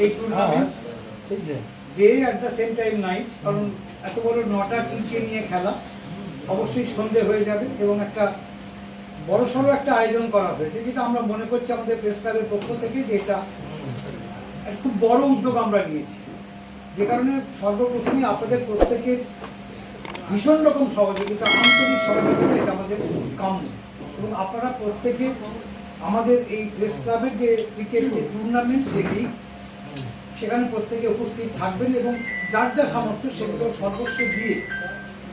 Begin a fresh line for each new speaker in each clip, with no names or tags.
এই tournament day at the same time night, কারণ এত বড় 9টা টিমকে নিয়ে খেলা অবশ্যই সন্ধে হয়ে যাবে এবং একটা বড়সড় একটা আয়োজন করা হয়েছে, যেটা আমরা মনে করছি আমাদের প্রেস ক্লাবের পক্ষ থেকে যে এটা খুব বড় উদ্যোগ আমরা নিয়েছি, যে কারণে সর্বপ্রথমে আপনাদের প্রত্যেকের ভীষণ রকম সহযোগিতা, আন্তরিক সহযোগিতা এটা আমাদের কাম্য, এবং আপনারা প্রত্যেকে আমাদের এই প্রেস ক্লাবের যে ক্রিকেট যে টুর্নামেন্ট যে লিগ সেখানে প্রত্যেকে উপস্থিত থাকবেন এবং যার যা সামর্থ্য সেগুলো সর্বস্ব দিয়ে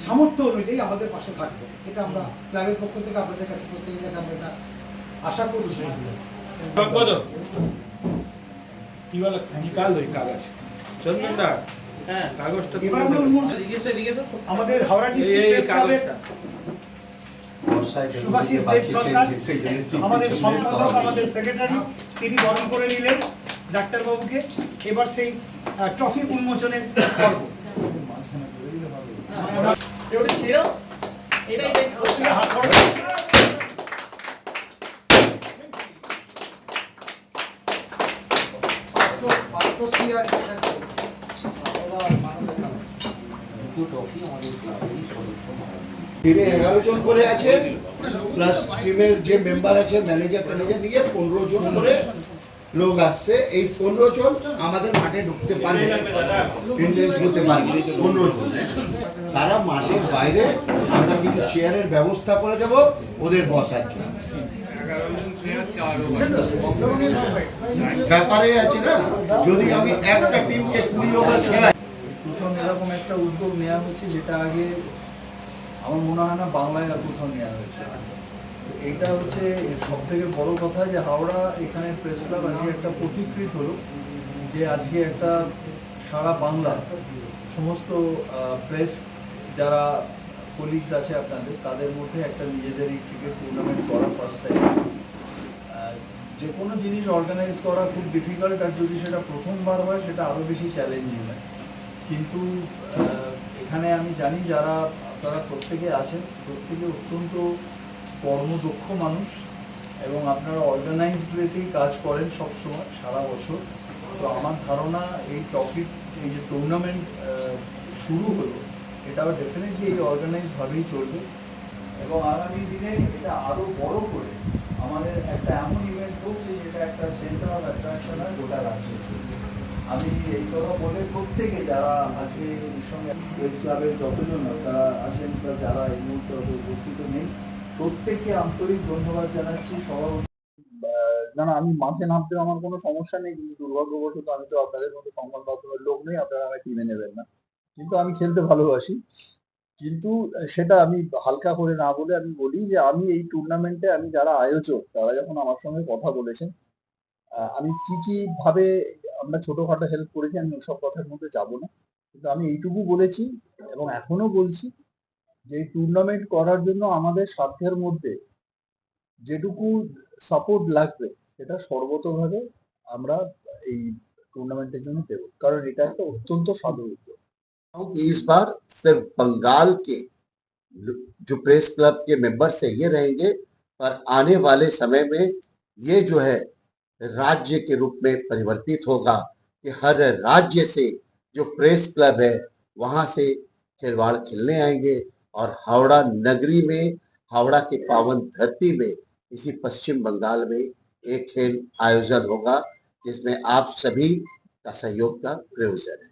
সামর্থ্য অনুযায়ী আমাদের পাশে থাকবে। এটা আমরা ক্লাবের পক্ষ থেকে আপনাদের কাছে প্রত্যেকের কাছে আমরা এটা আশা করছি। আমাদের হাওড়া ডিস্ট্রিক্ট প্রেস ক্লাবের সুভাষিস দেব সরকার আমাদের সম্পাদক, আমাদের সেক্রেটারি, তিনি বরণ করে নিলেন ডাক্তারবাবুকে। এবার সেই ট্রফি উন্মোচনের পর্ব।
টিমে 11 জন করে আছে, প্লাস টিমের যে মেম্বার আছে ম্যানেজার নিয়ে 15 জন করে লোক আসছে। এই 15 জন আমাদের মাঠে ঢুকতে পারবে, এন্ট্রেন্স করতে পারবে 15 জন। তারা মাঠের বাইরে আমরা কিছু চেয়ারের ব্যবস্থা করে দেব ওদের বসার জন্য। ব্যাপারে আছে না, যদি আমি একটা টিমকে 20 ওভার খেলাই।
প্রথম এরকম একটা উদ্যোগ নেওয়া হয়েছে, যেটা আগে আমার মনে হয় না বাংলায় আর কোথাও নেওয়া হয়েছে। এইটা হচ্ছে সব থেকে বড় কথা যে হাওড়া এখানে প্রেস ক্লাব আজকে একটা প্রতিকৃত হলো, যে আজকে একটা সারা বাংলা সমস্ত প্রেস যারা কলিগস আছে আপনাদের, তাদের মধ্যে একটা নিজেদের এই ক্রিকেট টুর্নামেন্ট করা ফার্স্ট টাইম। যে কোনো জিনিস অর্গানাইজ করা খুব ডিফিকাল্ট, আর যদি সেটা প্রথমবার হয় সেটা আরও বেশি চ্যালেঞ্জিং হয়। কিন্তু এখানে আমি জানি যারা আপনারা প্রত্যেকে আছেন, প্রত্যেকে অত্যন্ত কর্মদক্ষ মানুষ এবং আপনারা অর্গানাইজড ওয়েতেই কাজ করেন সবসময় সারা বছর। তো আমার ধারণা এই টপিক, এই যে টুর্নামেন্ট শুরু হলো, এটাও ডেফিনেটলি এই অর্গানাইজডভাবেই চলবে এবং আগামী দিনে এটা আরও বড় করে আমাদের একটা এমন ইভেন্ট হচ্ছে যেটা একটা সেন্টার অফ অ্যাট্রাকশন হয় গোটা রাজ্যে। আমি এই কথা বলে প্রত্যেকে যারা আজকে এর সঙ্গে প্রেস ক্লাবের যতজন তারা আছেন, যারা এই মুহূর্তে উপস্থিত নেই, প্রত্যেককে আন্তরিক ধন্যবাদ জানাচ্ছি। না না, আমি মাঠে নামতে আমার কোনো সমস্যা নেই, কিন্তু দুর্ভাগ্যবশত আমি তো আপনাদের মতো সংবাদ মাধ্যমের লোক নেই, আপনারা আমার টিমে নেবেন না। কিন্তু আমি খেলতে ভালোবাসি, কিন্তু সেটা আমি হালকা করে না বলে আমি বলি যে আমি এই টুর্নামেন্টে, আমি যারা আয়োজক তারা যখন আমার সঙ্গে কথা বলেছেন, আমি কি ভাবে আমরা ছোটখাটো হেল্প করেছি আমি ওসব কথার মধ্যে যাব না, কিন্তু আমি এইটুকু বলেছি এবং এখনো বলছি যে এই টুর্নামেন্ট করার জন্য আমাদের সাধ্যের মধ্যে যেটুকু সাপোর্ট লাগবে সেটা সর্বতভাবে আমরা এই টুর্নামেন্টের জন্য দেব, কারণ এটা একটা অত্যন্ত সাধু উদ্যোগ।
इस बार सिर्फ बंगाल के जो प्रेस क्लब के मेंबर्स है ये रहेंगे, पर आने वाले समय में ये जो है राज्य के रूप में परिवर्तित होगा कि हर राज्य से जो प्रेस क्लब है वहां से खिलवाड़ खेलने आएंगे और हावड़ा नगरी में, हावड़ा के पावन धरती में, इसी पश्चिम बंगाल में एक खेल आयोजन होगा जिसमें आप सभी का सहयोग का प्रयोजन है।